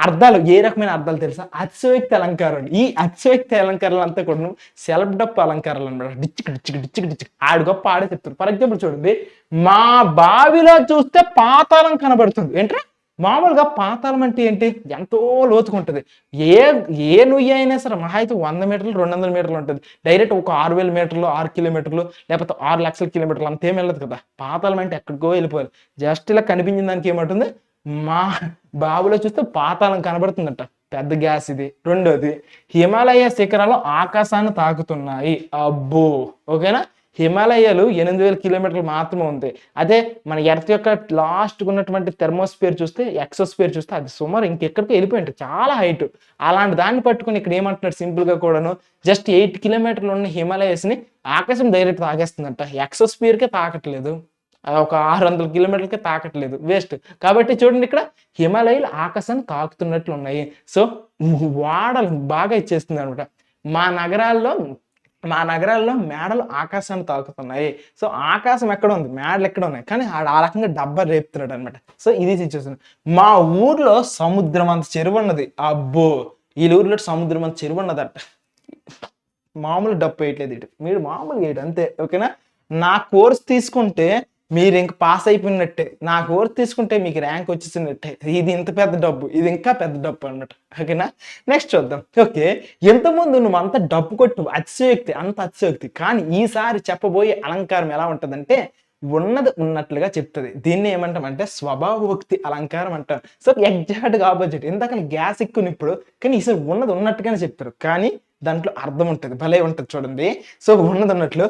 అర్థాలు, ఏ రకమైన అర్థాలు తెలుసా? అతిశయోక్తి అలంకారాలు. ఈ అతిశయోక్తి అలంకారాలు అంతా కూడా సెల్ఫ్ డప్ అలంకారాలు అనమాట. డిచ్చిక్ ఆడు గొప్ప ఆడే చెప్తారు. ఫర్ ఎగ్జాంపుల్ చూడండి, మా బావిలో చూస్తే పాతాళం కనబడుతుంది. ఏంట్రా? మామూలుగా పాతాళం అంటే ఏంటి? ఎంతో లోతుకుంటది. ఏ నుయ్యి అయినా సరే మహా అయితే 100 మీటర్లు 200 మీటర్లు ఉంటుంది. డైరెక్ట్ ఒక 6000 మీటర్లు 6 కిలోమీటర్లు లేకపోతే 6 లక్షల కిలోమీటర్లు అంతేం వెళ్ళదు కదా. పాతాళం అంటే ఎక్కడికో వెళ్ళిపోవాలి. జస్ట్ ఇలా కనిపించిన దానికి ఏమంటుంది? మా బావిలో చూస్తే పాతాళం కనబడుతుందట. పెద్ద గ్యాస్ ఇది. రెండోది, హిమాలయ శిఖరాలు ఆకాశాన్ని తాకుతున్నాయి. అబ్బో, ఓకేనా? హిమాలయాలు 8000 కిలోమీటర్లు మాత్రమే ఉంది. అదే మన ఎర్త్ యొక్క లాస్ట్ ఉన్నటువంటి థెర్మోస్ఫియర్ చూస్తే, ఎక్సోస్ఫియర్ చూస్తే అది సుమారు ఇంకెక్కడికి వెళ్ళిపోయింది, చాలా హైట్. అలాంటి దాన్ని పట్టుకుని ఇక్కడ ఏమంటున్నాడు సింపుల్ గా కూడాను, జస్ట్ 8 కిలోమీటర్లు ఉన్న హిమాలయస్ ని ఆకాశం డైరెక్ట్ తాగేస్తుందంట. ఎక్సోస్ఫియర్ కే తాకట్లేదు, ఒక 600 కిలోమీటర్లకే తాకట్లేదు, వేస్ట్. కాబట్టి చూడండి, ఇక్కడ హిమాలయాలు ఆకాశాన్ని తాకుతున్నట్లు ఉన్నాయి. సో వాడలు బాగా ఇచ్చేస్తుంది అనమాట. మా నగరాల్లో మేడలు ఆకాశాన్ని తాకుతున్నాయి. సో ఆకాశం ఎక్కడ ఉంది, మేడలు ఎక్కడ ఉన్నాయి, కానీ ఆ రకంగా డబ్బా రేపుతున్నాడు అనమాట. సో ఇది సిచ్యువేషన్. మా ఊర్లో సముద్రం అంత చెరువు ఉన్నది. అబ్బో, ఈ ఊర్లో సముద్రం అంత చెరువు ఉన్నదట. మామూలు డబ్బు వేయట్లేదు ఇటు, మీరు మామూలుగా వేయడు అంతే. ఓకేనా? నా కోర్స్ తీసుకుంటే మీరు ఇంక పాస్ అయిపోయినట్టే. నా కోర్స్ తీసుకుంటే మీకు ర్యాంక్ వచ్చేసినట్టే. ఇది ఇంత పెద్ద డబ్బు, ఇది ఇంకా పెద్ద డబ్బు అన్నట్టు. ఓకేనా? నెక్స్ట్ చూద్దాం. ఓకే, ఎంతమంది నువ్వు అంత డబ్బు కొట్టు, అతిశయోక్తి, అంత అతిశయోక్తి. కానీ ఈసారి చెప్పబోయే అలంకారం ఎలా ఉంటుందంటే ఉన్నది ఉన్నట్లుగా చెప్తుంది. దీన్ని ఏమంటామంటే స్వభావోక్తి అలంకారం అంటాం. సో ఎగ్జాక్ట్ గా ఆపోజిట్. ఇందాక గ్యాస్ ఎక్కువ ఇప్పుడు, కానీ ఈసారి ఉన్నది ఉన్నట్టుగానే చెప్తారు, కానీ దాంట్లో అర్థం ఉంటుంది, భలే ఉంటుంది. చూడండి, సో ఉన్నది ఉన్నట్లు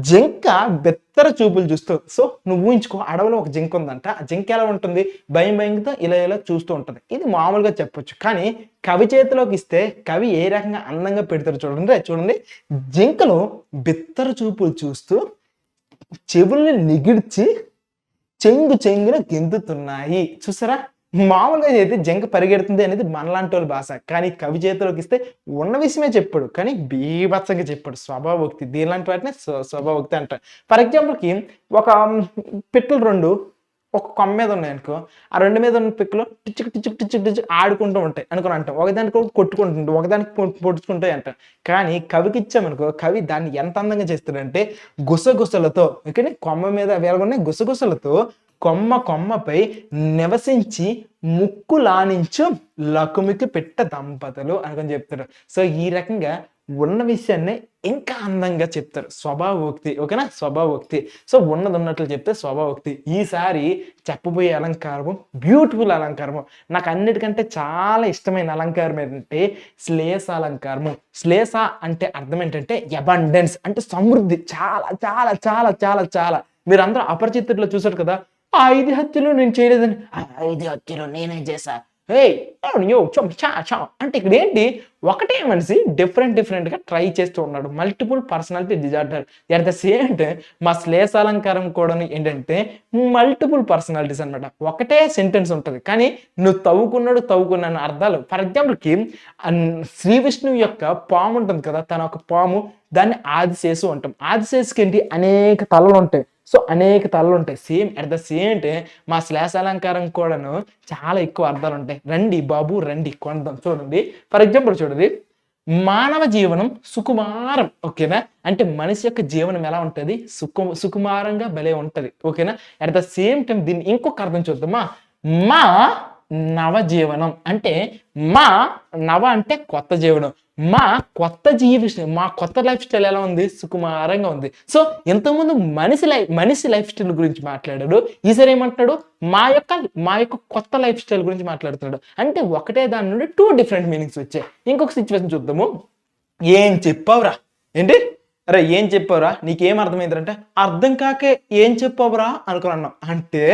జింక బెత్తర చూపులు చూస్తూ. సో నువ్వు ఊహించుకో, అడవిలో ఒక జింక ఉందంట. ఆ జింక ఎలా ఉంటుంది? భయంతో ఇలా చూస్తూ ఉంటుంది. ఇది మామూలుగా చెప్పొచ్చు, కానీ కవి చేతిలోకి ఇస్తే కవి ఏ రకంగా అందంగా పెడతారు చూడండి. జింకలు బెత్తర చూపులు చూస్తూ చెవుల్ని నిగిడ్చి చెంగున గెంతుతున్నాయి. చూసారా? మామూలుగా అయితే జింక పరిగెడుతుంది అనేది మనలాంటి వాళ్ళ భాష, కానీ కవి చేతిలోకి ఇస్తే ఉన్న విషయమే చెప్పాడు, కానీ బీభత్సంగా చెప్పాడు. స్వభావోక్తి. దీనిలాంటి వాటిని స్వభావోక్తి అంటారు. ఫర్ ఎగ్జాంపుల్కి ఒక పిట్టలు రెండు ఒక కొమ్మ మీద ఉన్నాయనుకో, ఆ రెండు మీద ఉన్న పిక్కలు టిచ్చుకు ఆడుకుంటూ ఉంటాయి అనుకుని అంటాం. ఒకదానికి కొట్టుకుంటుంటాం, ఒకదానికి పొడుచుకుంటాయి అంటాం. కానీ కవికి ఇచ్చామనుకో, కవి దాన్ని ఎంత అందంగా చేస్తాడంటే గుసగుసలతో, ఓకే, కొమ్మ మీద వేలగొన్న గుసగుసలతో కొమ్మపై నివసించి ముక్కులానించు లకుమికి పెట్ట దంపతులు అనుకొని చెప్తారు. సో ఈ రకంగా ఉన్న విషయాన్ని ఇంకా అందంగా చెప్తారు. స్వభావోక్తి. ఓకేనా? స్వభావోక్తి. సో ఉన్నది ఉన్నట్లు చెప్తే స్వభావోక్తి. ఈసారి చెప్పబోయే అలంకారము బ్యూటిఫుల్ అలంకారము. నాకు అన్నిటికంటే చాలా ఇష్టమైన అలంకారం ఏంటంటే శ్లేష అలంకారము. శ్లేష అంటే అర్థం ఏంటంటే అబండెన్స్, అంటే సమృద్ధి. చాలా చాలా చాలా చాలా చాలా. మీరు అందరూ అపరిచితుల్లో చూసారు కదా, ఆ 5 హత్యలు నేను చేయలేదని, ఆ 5 హత్యలు నేనే చేశా, ఏయ్ యో చం చా చా అంటే ఇక్కడ ఏంటి ఒకటే మనిషి డిఫరెంట్‌గా ట్రై చేస్తూ ఉన్నాడు. Multiple personality disorder. At the same time మా శ్లేషాలంకారం కూడాను ఏంటంటే మల్టిపుల్ పర్సనాలిటీస్ అన్నమాట. ఒకటే సెంటెన్స్ ఉంటది. కానీ నువ్వు తవ్వుకున్నాను అర్థాలు. ఫర్ ఎగ్జాంపుల్‌కి శ్రీ విష్ణువు యొక్క పాము ఉంటుంది కదా! తన ఒక పాము దాన్ని ఆదిశేషు అంటాం. ఆదిశేషుకేంటి అనేక తలలుంటాయి. సో, అనేక తలలుంటాయి. Same at the same time మా శ్లేషాలంకారం కూడాను చాలా ఎక్కువ అర్థాలుంటాయి. రండి బాబు రండి కొందాం. చూడండి ఫర్ ఎగ్జాంపుల్ చూడండి. మానవ జీవనం సుకుమారం. ఓకేనా? అంటే మనిషి యొక్క జీవనం ఎలా ఉంటది? సుకుమారంగా భలే ఉంటది. ఓకేనా? అట్ ద సేమ్ టైమ్ దీన్ని ఇంకొక అర్థం చూద్దామా? మా నవజీవనం అంటే మా నవ అంటే కొత్త జీవనం. మా కొత్త లైఫ్ స్టైల్ ఎలా ఉంది? సుకుమారంగా ఉంది. సో, ఇంతకుముందు మనిషి లైఫ్ స్టైల్ గురించి మాట్లాడాడు. ఈసారి ఏమంటున్నాడు? మా యొక్క కొత్త లైఫ్ స్టైల్ గురించి మాట్లాడుతున్నాడు. అంటే ఒకటే దాని నుండి 2 డిఫరెంట్ మీనింగ్స్ వచ్చాయి. ఇంకొక సిట్యుయేషన్ చూద్దాము. ఏం చెప్పావురా? ఏంటి? అరే ఏం చెప్పావురా? నీకేం అర్థమైందంటే, అర్థం కాకే ఏం చెప్పావురా అనుకుని అన్నాం. అంటే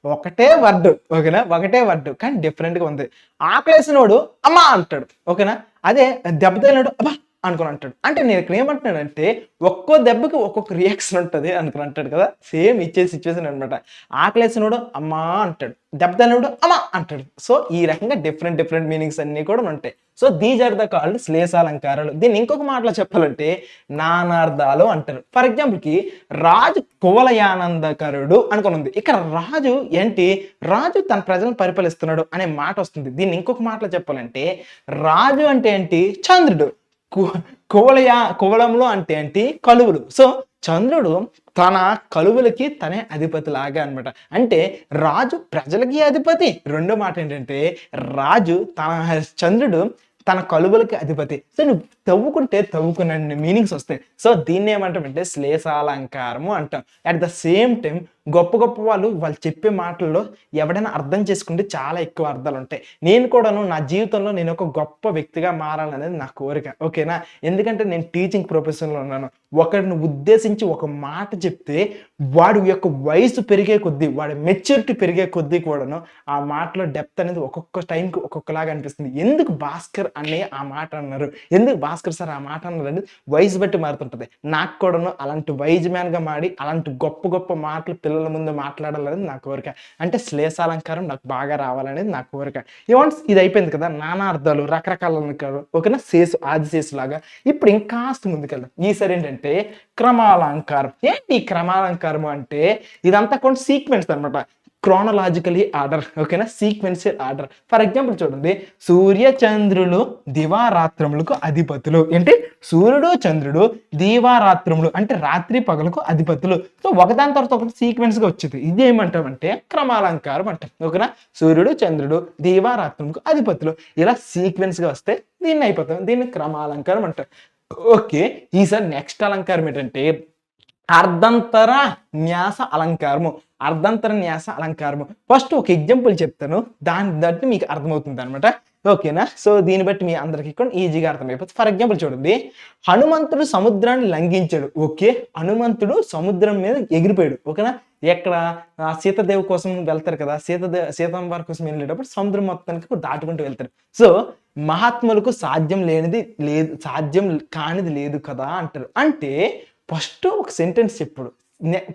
ఒకటే వర్డ్. ఓకేనా? ఒకటే వర్డ్ కానీ డిఫరెంట్‌గా ఉంది. ఆకలేసినోడు అమ్మా అంటాడు. ఓకేనా? అదే దెబ్బ తగిలినోడు అబ్బా! అనుకోని అంటాడు. అంటే నేను ఇక్కడ ఏమంటున్నానంటే ఒక్కో దెబ్బకి ఒక్కొక్క రియాక్షన్ ఉంటది అనుకుని అంటాడు కదా! సేమ్ ఇచ్చే సిట్యుయేషన్ అనమాట. ఆకలేసినోడు అమ్మా అంటాడు. దెబ్బ తగిలినోడు అమ్మా అంటాడు. సో, ఈ రకంగా డిఫరెంట్ మీనింగ్స్ అన్నీ కూడా ఉంటాయి. So, these are the called శ్లేషాలంకారాలు. దీన్ని ఇంకొక మాటలో చెప్పాలంటే నానార్థాలు అంటారు. ఫర్ ఎగ్జాంపుల్‌కి రాజు కువలయానందకరుడు అనుకోని ఉంది. ఇక్కడ రాజు ఏంటి? రాజు తన ప్రజలను పరిపాలిస్తున్నాడు అనే మాట వస్తుంది. దీన్ని ఇంకొక మాటలో చెప్పాలంటే రాజు అంటే ఏంటి? చంద్రుడు. కు కువలంలో అంటే ఏంటి? కలువులు. సో, చంద్రుడు తన కలువులకి తనే అధిపతి లాగా అన్నమాట. అంటే రాజు ప్రజలకి అధిపతి. రెండో మాట ఏంటంటే రాజు చంద్రుడు తన కలువలకి అధిపతి. సో, నువ్వు తవ్వుకున్నన్ని మీనింగ్స్ వస్తాయి. సో, దీన్ని ఏమంటామంటే శ్లేషాలంకారము అంటాం. అట్ ద సేమ్ టైమ్ గొప్ప వాళ్ళు చెప్పే మాటల్లో ఎవడైనా అర్థం చేసుకుంటే చాలా ఎక్కువ అర్థాలు ఉంటాయి. నేను కూడాను నా జీవితంలో నేను ఒక గొప్ప వ్యక్తిగా మారాలనేది నా కోరిక. ఓకేనా? ఎందుకంటే నేను టీచింగ్ ప్రొఫెషన్‌లో ఉన్నాను. ఒకడిని ఉద్దేశించి ఒక మాట చెప్తే వాడి యొక్క వయసు పెరిగే కొద్దీ, వాడి మెచ్యూరిటీ పెరిగే కొద్దీ కూడాను ఆ మాటలో డెప్త్ అనేది ఒక్కొక్క టైంకి ఒక్కొక్కలాగా అనిపిస్తుంది. ఎందుకు భాస్కర్ అన్నయ్య ఆ మాట అన్నారు? ఎందుకు భాస్కర్ సార్ ఆ మాట అన్నారు అనేది వయసు బట్టి మారుతుంటది. నాకు కూడాను అలాంటి వైజ్ మ్యాన్‌గా మారి అలాంటి గొప్ప మాటలు పిల్లల ముందు మాట్లాడాలనేది నా కోరిక. అంటే శ్లేషాలంకారం నాకు బాగా రావాలనేది నా కోరిక. వన్స్ ఇది అయిపోయింది కదా! నానా అర్థాలు, రకరకాల అలంకారాలు. ఓకేనా? ఆదిశేషు లాగా. ఇప్పుడు ఇంకాస్త ముందుకెళ్దాం. ఈసారి ఏంటంటే క్రమాలంకారం. ఏంటి క్రమాలంకారం అంటే ఇదంతా కూడా సీక్వెన్స్ అన్నమాట. క్రోనలాజికలీ ఆర్డర్. ఓకేనా? Sequential order. ఫర్ ఎగ్జాంపుల్ చూడండి. సూర్య చంద్రులు దివారాత్రములకు అధిపతులు. ఏంటి? సూర్యుడు చంద్రుడు దీవారాత్రములు అంటే రాత్రి పగలకు అధిపతులు. సో, ఒకదాని తర్వాత ఒకటి సీక్వెన్స్ గా వచ్చింది. ఇది ఏమంటామంటే క్రమాలంకారం అంటాం. ఓకేనా? సూర్యుడు చంద్రుడు దీవారాత్రములకు అధిపతులు ఇలా సీక్వెన్స్ గా వస్తే దీన్ని అయిపోతాం. దీన్ని క్రమాలంకారం అంటారు. ఓకే. ఈసారి నెక్స్ట్ అలంకారం ఏంటంటే అర్ధంతర న్యాస అలంకారము. అర్ధంతర న్యాస అలంకారము. ఫస్ట్ ఒక ఎగ్జాంపుల్ చెప్తాను. దాన్ని బట్టి మీకు అర్థమవుతుందన్నమాట. ఓకేనా? సో, దీన్ని బట్టి మీ అందరికి కూడా ఈజీగా అర్థమైపోతుంది. ఫర్ ఎగ్జాంపుల్ చూడండి. హనుమంతుడు సముద్రాన్ని లంఘించాడు. ఓకే. హనుమంతుడు సముద్రం మీద ఎగిరిపోయాడు. ఓకేనా? ఎక్కడ? సీతాదేవి కోసం వెళ్తారు కదా! సీతమ్మవారి కోసం వెళ్ళేటప్పుడు సముద్రం మొత్తానికి దాటుకుంటూ వెళ్తారు. సో, మహాత్ములకు సాధ్యం కానిది లేదు కదా అంటారు. అంటే ఫస్ట్ ఒక సెంటెన్స్ చెప్పాడు.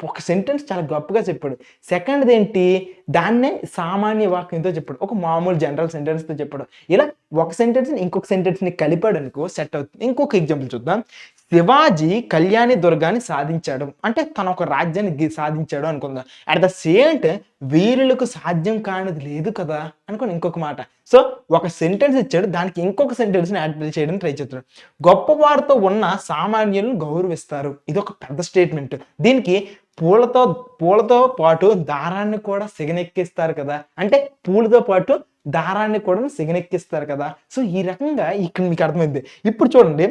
ఒక సెంటెన్స్ చాలా గొప్పగా చెప్పాడు. సెకండ్‌ది ఏంటి? దాన్నే సామాన్య వాక్యంతో చెప్పాడు. ఒక మామూలు జనరల్ సెంటెన్స్‌తో చెప్పాడు. ఇలా ఒక సెంటెన్స్‌ని ఇంకొక సెంటెన్స్‌ని కలిపాడనుకో సెట్ అవుతుంది. ఇంకొక ఎగ్జాంపుల్ చూద్దాం. శివాజీ కళ్యాణి దుర్గాన్ని సాధించాడు. అంటే తను ఒక రాజ్యాన్ని సాధించాడు అనుకుందాం. అట్ ద సేమ్ టైమ్ వీరులకు సాధ్యం కానిది లేదు కదా అనుకోని ఇంకొక మాట. సో, ఒక సెంటెన్స్ ఇచ్చాడు. దానికి ఇంకొక సెంటెన్స్‌ని యాడ్ చేయడానికి ట్రై చేస్తున్నాడు. గొప్పవారితో ఉన్న సామాన్యులను గౌరవిస్తారు. ఇది ఒక పెద్ద స్టేట్మెంట్. దీనికి పూలతో పాటు దారాన్ని కూడా సిగనెక్కిస్తారు కదా! అంటే పూలతో పాటు దారాన్ని కూడా సిగనెక్కిస్తారు కదా! సో, ఈ రకంగా ఇక్కడ మీకు అర్థమైంది. ఇప్పుడు చూడండి.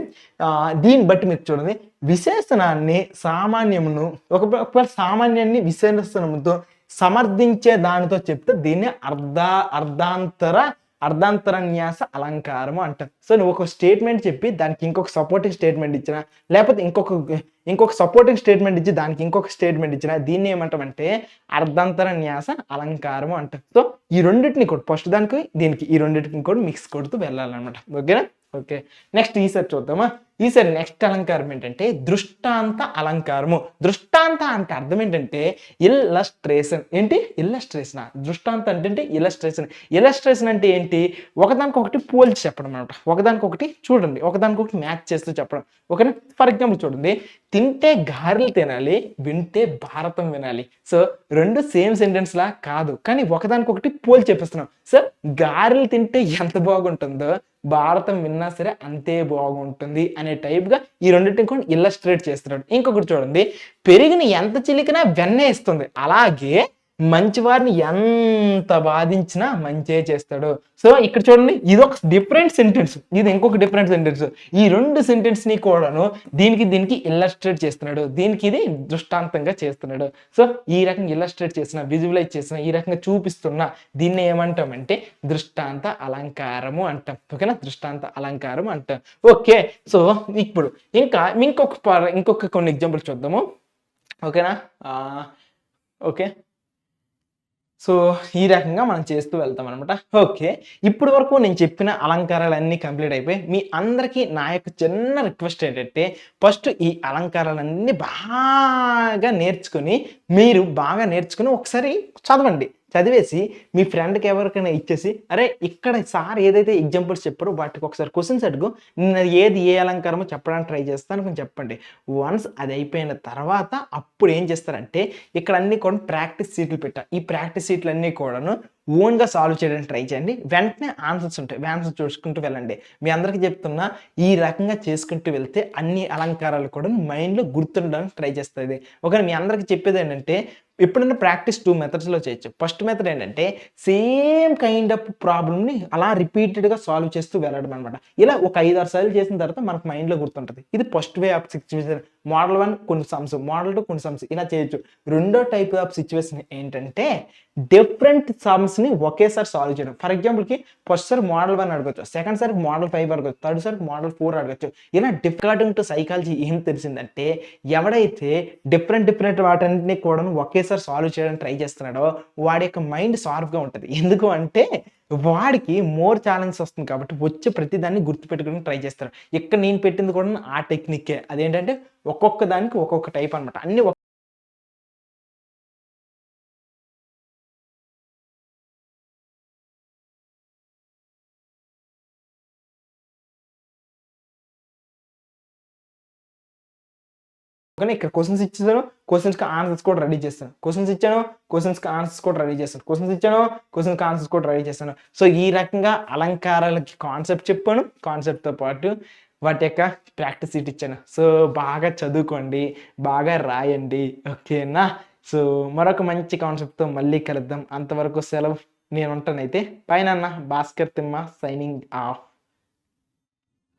దీన్ని బట్టి మీరు చూడండి. విశేషణాన్ని సామాన్యమును ఒకవేళ సామాన్యాన్ని విశేషణముతో సమర్థించే దానితో చెప్తే దీన్ని అర్ధాంతర అర్ధాంతరన్యాస అలంకారము అంటారు. సో నువ్వు ఒక స్టేట్మెంట్ చెప్పి దానికి ఇంకొక సపోర్టింగ్ స్టేట్మెంట్ ఇచ్చినా, లేకపోతే ఇంకొక సపోర్టింగ్ స్టేట్మెంట్ ఇచ్చి దానికి ఇంకొక స్టేట్మెంట్ ఇచ్చినా దీన్ని ఏమంటామంటే అర్ధాంతరన్యాస అలంకారము అంటారు. సో ఈ రెండింటిని కూడా ఫస్ట్ దానికి దీనికి ఈ రెండింటిని కూడా మిక్స్ కొడుతూ వెళ్ళాలన్నమాట. ఓకేనా? ఓకే. నెక్స్ట్ ఈసారి చూద్దామా? ఈసారి నెక్స్ట్ అలంకారం ఏంటంటే దృష్టాంత అలంకారము. దృష్టాంత అంటే అర్థం ఏంటంటే ఇల్లస్ట్రేషన్. ఏంటి? ఇల్లస్ట్రేషన్. దృష్టాంత అంటే ఇల్లస్ట్రేషన్. ఇల్లస్ట్రేషన్ అంటే ఏంటి? ఒకదానికొకటి పోల్చి చెప్పడం అనమాట. ఒకదానికొకటి చూడండి, ఒకదానికొకటి మ్యాచ్ చేస్తూ చెప్పడం. ఓకేనా? ఫర్ ఎగ్జాంపుల్ చూడండి, తింటే గారెలు తినాలి, వింటే భారతం వినాలి. సో రెండు సేమ్ సెంటెన్స్ లా కాదు, కానీ ఒకదానికొకటి పోల్చి చెప్పిస్తున్నాం. సో గారెలు తింటే ఎంత బాగుంటుందో భారతం విన్నా సరే అంతే బాగుంటుంది అనే టైప్గా ఈ రెండింటిని కూడా ఇల్లస్ట్రేట్ చేస్తున్నాడు. ఇంకొకటి చూడండి, పెరిగిని ఎంత చిలికినా వెన్న ఇస్తుంది, అలాగే మంచివారిని ఎంత బాధించినా మంచే చేస్తాడు. సో ఇక్కడ చూడండి, ఇది ఒక డిఫరెంట్ సెంటెన్స్, ఇది ఇంకొక డిఫరెంట్ సెంటెన్స్. ఈ రెండు సెంటెన్స్ ని కూడాను దీనికి ఇల్లస్ట్రేట్ చేస్తున్నాడు, దీనికి ఇది దృష్టాంతంగా చేస్తున్నాడు. సో ఈ రకంగా ఇల్లస్ట్రేట్ చేసిన, విజువలైజ్ చేసిన, ఈ రకంగా చూపిస్తున్న దీన్ని ఏమంటామంటే దృష్టాంత అలంకారము అంటాం. ఓకేనా? దృష్టాంత అలంకారం అంటాం. ఓకే. సో ఇప్పుడు ఇంకొక కొన్ని ఎగ్జాంపుల్ చూద్దాము. ఓకేనా? ఓకే. సో ఈ రకంగా మనం చేస్తూ వెళ్తాం అనమాట. ఓకే. ఇప్పటి వరకు నేను చెప్పిన అలంకారాలన్నీ కంప్లీట్ అయిపోయి మీ అందరికీ నా యొక్క చిన్న రిక్వెస్ట్ ఏంటంటే ఫస్ట్ ఈ అలంకారాలన్నీ బాగా నేర్చుకుని ఒకసారి చదవండి. చదివేసి మీ ఫ్రెండ్కి ఎవరికైనా ఇచ్చేసి, అరే ఇక్కడ సార్ ఏదైతే ఎగ్జాంపుల్స్ చెప్పారో వాటికి ఒకసారి క్వశ్చన్స్ అడుగు, నేను ఏది ఏ అలంకారమో చెప్పడానికి ట్రై చేస్తాను కొంచెం చెప్పండి. వన్స్ అది అయిపోయిన తర్వాత అప్పుడు ఏం చేస్తారంటే ఇక్కడ అన్ని కూడా ప్రాక్టీస్ షీట్లు పెట్టా. ఈ ప్రాక్టీస్ షీట్లు అన్నీ కూడాను ఓన్గా సాల్వ్ చేయడానికి ట్రై చేయండి. వెంటనే ఆన్సర్స్ ఉంటాయి, ఆన్సర్ చూసుకుంటూ వెళ్ళండి. మీ అందరికీ చెప్తున్నా, ఈ రకంగా చేసుకుంటూ వెళ్తే అన్ని అలంకారాలు కూడా మైండ్లో గుర్తుండడానికి ట్రై చేస్తుంది. ఓకే. మీ అందరికీ చెప్పేది ఏంటంటే ఎప్పుడైనా ప్రాక్టీస్ 2 మెథడ్స్లో చేయొచ్చు. ఫస్ట్ మెథడ్ ఏంటంటే సేమ్ కైండ్ ఆఫ్ ప్రాబ్లమ్ని అలా రిపీటెడ్గా సాల్వ్ చేస్తూ వెళ్ళడం అనమాట. ఇలా ఒక 5-6 సార్లు చేసిన తర్వాత మనకు మైండ్లో గుర్తుంటుంది. ఇది first way of situation. Model 1 కొన్ని సమ్స్, మోడల్ 2 కొన్ని సమ్స్, ఇలా చేయొచ్చు. రెండో టైప్ ఆఫ్ సిచ్యువేషన్ ఏంటంటే డిఫరెంట్ సమ్స్ని ఒకేసారి సాల్వ్ చేయడం. ఫర్ ఎగ్జాంపుల్కి ఫస్ట్ సార్ మోడల్ 1 అడగచ్చు, సెకండ్ సార్ మోడల్ 5 అడగచ్చు, థర్డ్ సార్ మోడల్ 4 అడగచ్చు. ఇలా అకార్డింగ్ టు సైకాలజీ ఏం తెలిసిందంటే ఎవడైతే డిఫరెంట్ వాటన్నిటిని కూడా ఒకేసారి సాల్వ్ చేయడానికి ట్రై చేస్తున్నాడో వాడి యొక్క మైండ్ షార్ప్గా ఉంటుంది. ఎందుకు అంటే వాడికి మోర్ ఛాలెంజ్ వస్తుంది కాబట్టి వచ్చే ప్రతి దాన్ని గుర్తుపెట్టుకుని ట్రై చేస్తారు. ఇక్కడ నేను పెట్టింది కూడా ఆ టెక్నిక్కే. అదేంటంటే ఒక్కొక్క దానికి ఒక్కొక్క టైప్ అనమాట. అన్ని కానీ ఇక్కడ క్వశ్చన్స్ ఇచ్చేసాను, క్వశ్చన్స్కి ఆన్సర్స్ కూడా రెడీ చేస్తాను. క్వశ్చన్స్ ఇచ్చాను, క్వశ్చన్స్కి ఆన్సర్స్ కూడా రెడీ చేస్తాను. క్వశ్చన్స్ ఇచ్చాను, క్వశ్చన్స్కి ఆన్సర్స్ కూడా రెడీ చేస్తాను. సో ఈ రకంగా అలంకారాలకి కాన్సెప్ట్ చెప్పాను, కాన్సెప్ట్తో పాటు వాటి యొక్క ప్రాక్టీస్ షీట్ ఇచ్చాను. సో బాగా చదువుకోండి, బాగా రాయండి. ఓకేనా? సో మరొక మంచి కాన్సెప్ట్తో మళ్ళీ కలుద్దాం. అంతవరకు సెలవు. నేను ఉంటానైతే. పైన భాస్కర్ తిమ్మ సైనింగ్ ఆఫ్.